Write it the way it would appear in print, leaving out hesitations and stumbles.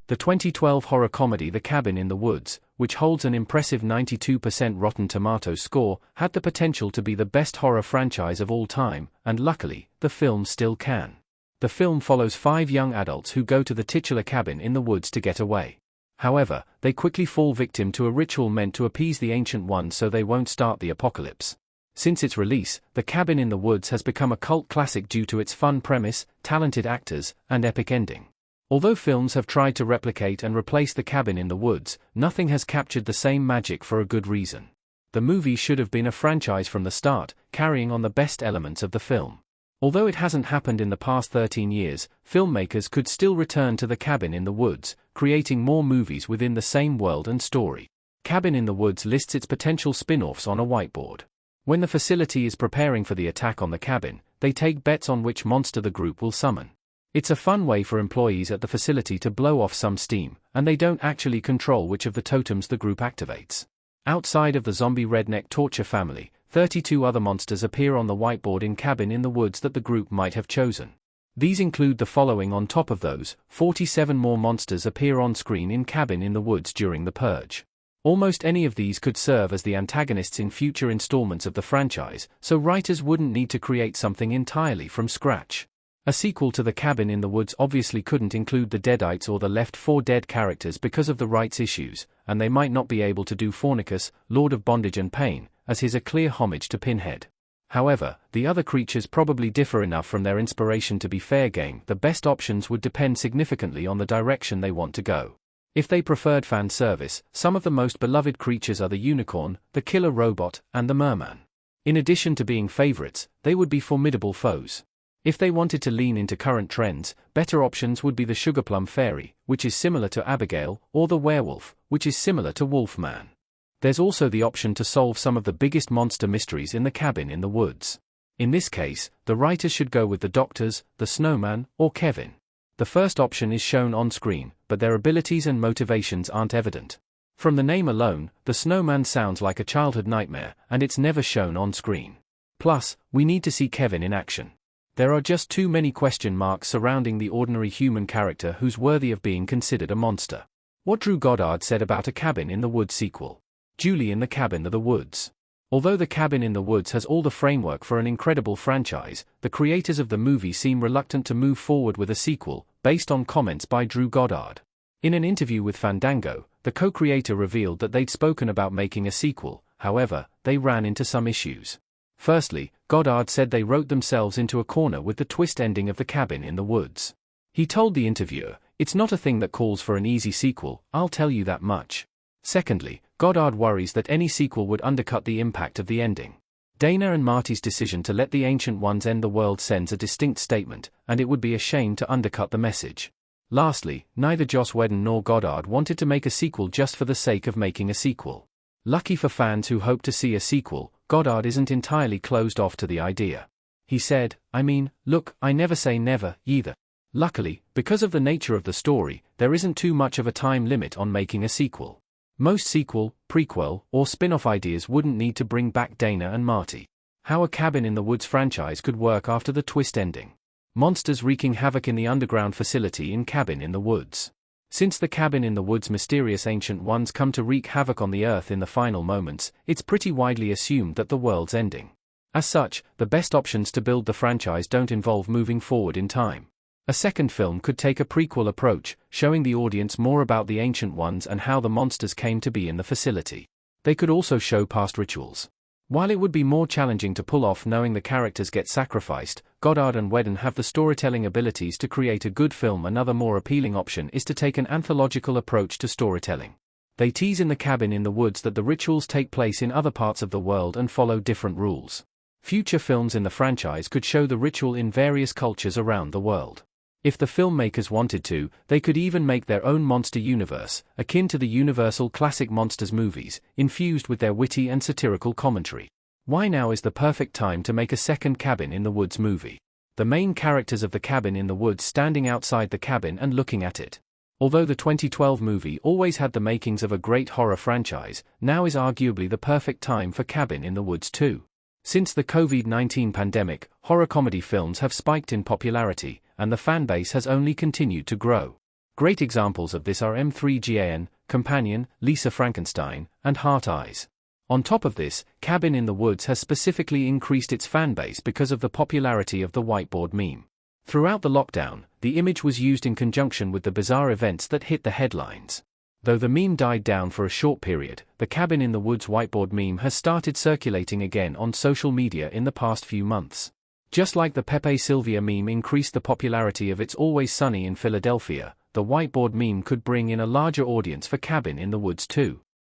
The 2012 horror comedy The Cabin in the Woods, which holds an impressive 92% Rotten Tomatoes score, had the potential to be the best horror franchise of all time, and luckily, the film still can. The film follows 5 young adults who go to the titular cabin in the woods to get away. However, they quickly fall victim to a ritual meant to appease the Ancient Ones so they won't start the apocalypse. Since its release, The Cabin in the Woods has become a cult classic due to its fun premise, talented actors, and epic ending. Although films have tried to replicate and replace The Cabin in the Woods, nothing has captured the same magic for a good reason. The movie should have been a franchise from the start, carrying on the best elements of the film. Although it hasn't happened in the past 13 years, filmmakers could still return to The Cabin in the Woods, creating more movies within the same world and story. Cabin in the Woods lists its potential spin-offs on a whiteboard. When the facility is preparing for the attack on the cabin, they take bets on which monster the group will summon. It's a fun way for employees at the facility to blow off some steam, and they don't actually control which of the totems the group activates. Outside of the zombie redneck torture family, 32 other monsters appear on the whiteboard in Cabin in the Woods that the group might have chosen. These include the following. On top of those, 47 more monsters appear on screen in Cabin in the Woods during the Purge. Almost any of these could serve as the antagonists in future installments of the franchise, so writers wouldn't need to create something entirely from scratch. A sequel to The Cabin in the Woods obviously couldn't include the Deadites or the Left 4 Dead characters because of the rights issues, and they might not be able to do Fornicus, Lord of Bondage and Pain, as he's a clear homage to Pinhead. However, the other creatures probably differ enough from their inspiration to be fair game. The best options would depend significantly on the direction they want to go. If they preferred fan service, some of the most beloved creatures are the unicorn, the killer robot, and the merman. In addition to being favorites, they would be formidable foes. If they wanted to lean into current trends, better options would be the Sugarplum Fairy, which is similar to Abigail, or the werewolf, which is similar to Wolfman. There's also the option to solve some of the biggest monster mysteries in The Cabin in the Woods. In this case, the writers should go with the Doctors, the Snowman, or Kevin. The first option is shown on screen, but their abilities and motivations aren't evident. From the name alone, the Snowman sounds like a childhood nightmare, and it's never shown on screen. Plus, we need to see Kevin in action. There are just too many question marks surrounding the ordinary human character who's worthy of being considered a monster. What Drew Goddard said about a Cabin in the Woods sequel. Julie in The Cabin in the Woods. Although The Cabin in the Woods has all the framework for an incredible franchise, the creators of the movie seem reluctant to move forward with a sequel, based on comments by Drew Goddard. In an interview with Fandango, the co-creator revealed that they'd spoken about making a sequel, however, they ran into some issues. Firstly, Goddard said they wrote themselves into a corner with the twist ending of The Cabin in the Woods. He told the interviewer, "It's not a thing that calls for an easy sequel, I'll tell you that much." Secondly, Goddard worries that any sequel would undercut the impact of the ending. Dana and Marty's decision to let the Ancient Ones end the world sends a distinct statement, and it would be a shame to undercut the message. Lastly, neither Joss Whedon nor Goddard wanted to make a sequel just for the sake of making a sequel. Lucky for fans who hope to see a sequel, Goddard isn't entirely closed off to the idea. He said, "I mean, look, I never say never, either. Luckily, because of the nature of the story, there isn't too much of a time limit on making a sequel. Most sequel, prequel, or spin-off ideas wouldn't need to bring back Dana and Marty. How a Cabin in the Woods franchise could work after the twist ending. Monsters wreaking havoc in the underground facility in Cabin in the Woods. Since The Cabin in the Woods' mysterious Ancient Ones come to wreak havoc on the Earth in the final moments, it's pretty widely assumed that the world's ending. As such, the best options to build the franchise don't involve moving forward in time. A second film could take a prequel approach, showing the audience more about the Ancient Ones and how the monsters came to be in the facility. They could also show past rituals. While it would be more challenging to pull off knowing the characters get sacrificed, Goddard and Whedon have the storytelling abilities to create a good film. Another more appealing option is to take an anthological approach to storytelling. They tease in The Cabin in the Woods that the rituals take place in other parts of the world and follow different rules. Future films in the franchise could show the ritual in various cultures around the world. If the filmmakers wanted to, they could even make their own monster universe, akin to the Universal classic Monsters movies, infused with their witty and satirical commentary. Why now is the perfect time to make a second Cabin in the Woods movie? The main characters of The Cabin in the Woods standing outside the cabin and looking at it. Although the 2012 movie always had the makings of a great horror franchise, now is arguably the perfect time for Cabin in the Woods 2. Since the COVID-19 pandemic, horror comedy films have spiked in popularity, and the fanbase has only continued to grow. Great examples of this are M3GAN, Companion, Lisa Frankenstein, and Heart Eyes. On top of this, Cabin in the Woods has specifically increased its fanbase because of the popularity of the whiteboard meme. Throughout the lockdown, the image was used in conjunction with the bizarre events that hit the headlines. Though the meme died down for a short period, the Cabin in the Woods whiteboard meme has started circulating again on social media in the past few months. Just like the Pepe Sylvia meme increased the popularity of It's Always Sunny in Philadelphia, the whiteboard meme could bring in a larger audience for Cabin in the Woods too.